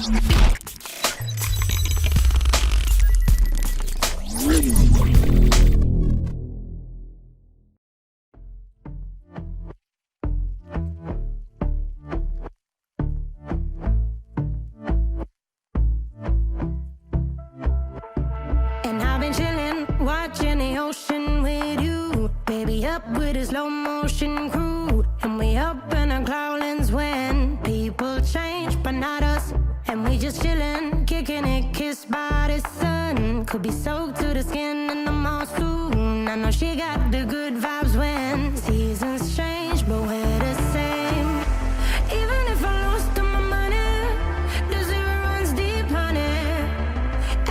And I've been chillin', watching the ocean with you. Baby, up with a slow motion crew. And we up in our cloudlands when people change, but not us. And we just chillin', kicking it, kissed by the sun. Could be soaked to the skin in the mall soon. I know she got the good vibes when seasons change, but we're the same. Even if I lost all my money, the zero runs deep, honey.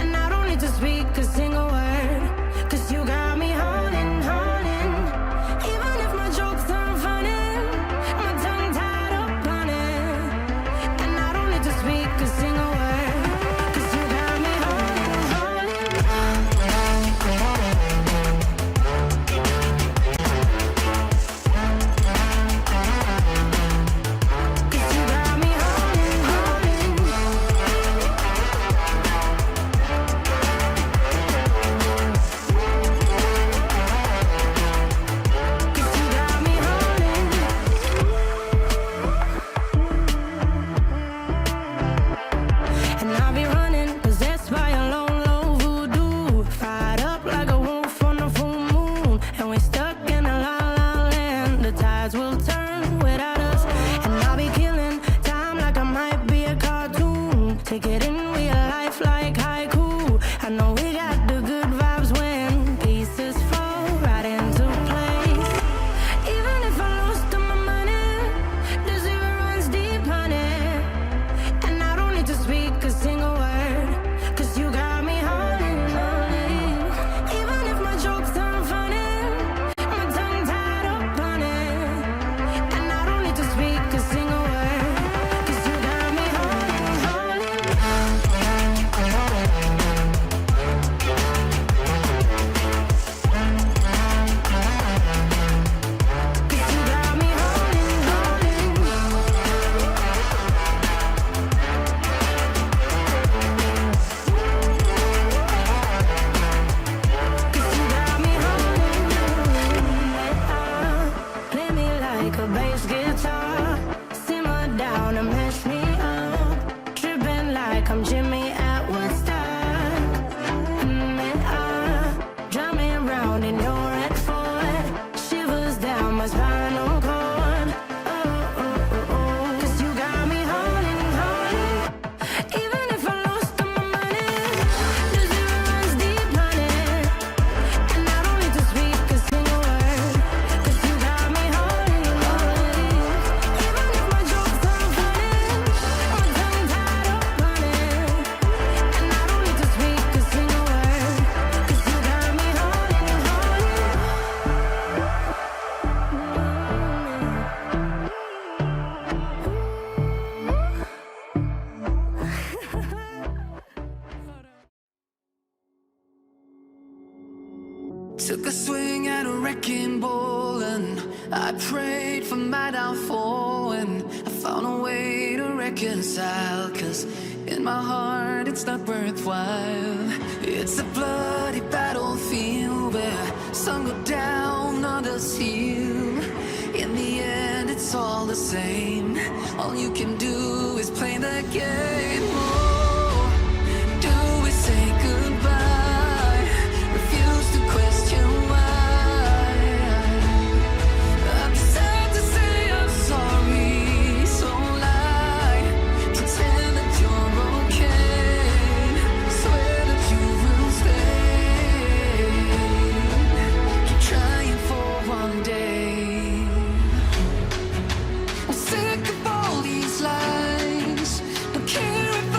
And I don't need to speak a single word, 'cause you got me holding, holding. Even if my jokes aren't funny, my tongue tied up on it. And I don't need to speak a single word, 'cause you got me holding, holding. 'Cause you got me holding, holding. 'Cause you got me holding. And I'll be running, possessed by a low, low voodoo. Fired up like a wolf on a full moon. And we're stuck in a la la land. The tides will turn without us. And I'll be killing time like I might be a cartoon. Take it in real life like haiku. I know we got the good vibes when pieces fall right into place. Even if I lost all my money, the zero runs deep, honey. And I don't need to speak a single word, 'cause you got me holding, holding. Even if my jokes aren't funny, my tongue tied up on it. And I don't need to speak a single word, 'cause you got me holding, holding. 'Cause you got me holding, holding. 'Cause you got me holding. Play me like a bass guitar, simmer down and mash me up, tripping like I'm Jimmy at Woodstock. Drumming round in your red Ford, shivers down my spinal cord. Oh, oh, oh, oh. 'Cause you got me holding, holding. Even if I lost all my money, the zero runs deep, honey. And I don't need to speak a single word, 'cause you got me holding, holding. Even if my jokes aren't funny, my tongue tied up on it. And I don't need to speak a single word, 'cause you got me holding, holding. Took a swing at a wrecking ball and I prayed for my downfall, and I found a way to reconcile, 'cause in my heart it's not worthwhile. It's a bloody battlefield where some go down, others heal. In the end it's all the same. All you can do is play the game. Oh, do we say goodbye? Refuse to question why. I'm sad to say I'm sorry, so lie. Pretend that you're okay. Swear that you will stay. Keep trying for one day. I'm sick of all these lies. Don't care if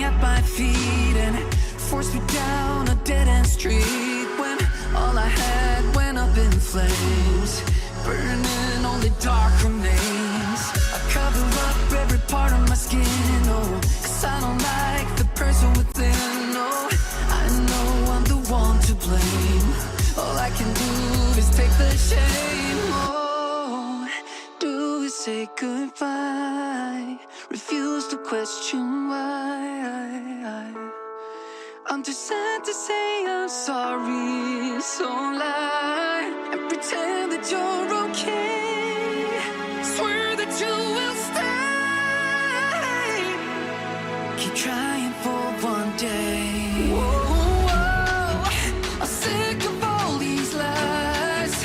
at my feet and forced me down a dead-end street when all I had went up in flames, burning only dark remains. I cover up every part of my skin, oh, 'cause I don't like the person within, oh. I know I'm the one to blame. All I can do is take the shame, oh. Do we say goodbye? Refuse to question why. I'm too sad to say I'm sorry, so lie and pretend that you're okay. Swear that you will stay. Keep trying for one day. Whoa, I'm sick of all these lies.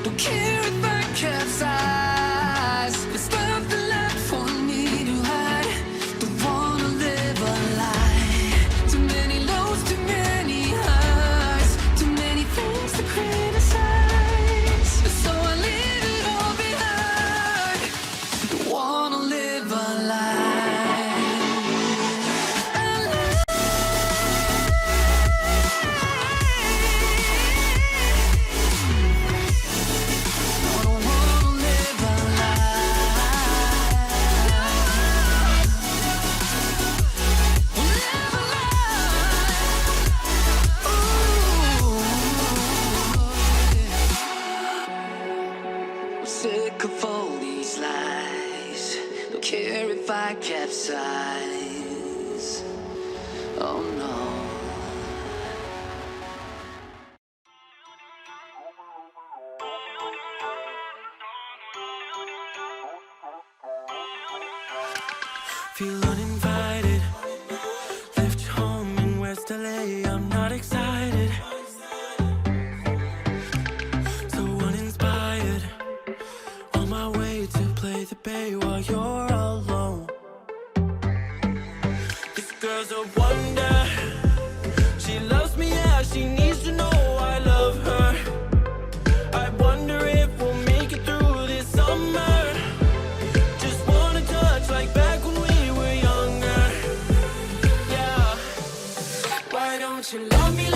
Don't care if I capsize. There's nothing left for me to hide. Don't wanna live a lie. Too many lows, too many highs, too many things to criticize. So I leave it all behind. Don't wanna live a lie. Sick of all these lies. Don't care if I capsize. Oh no. Feel uninvited. Left home in West LA. I'm not excited. So uninspired. On my way to play the bay while you're alone. This girl's a wonder. She loves me, yeah, she needs to know I love her. I wonder if we'll make it through this summer. Just wanna touch like back when we were younger. Yeah. Why don't you love me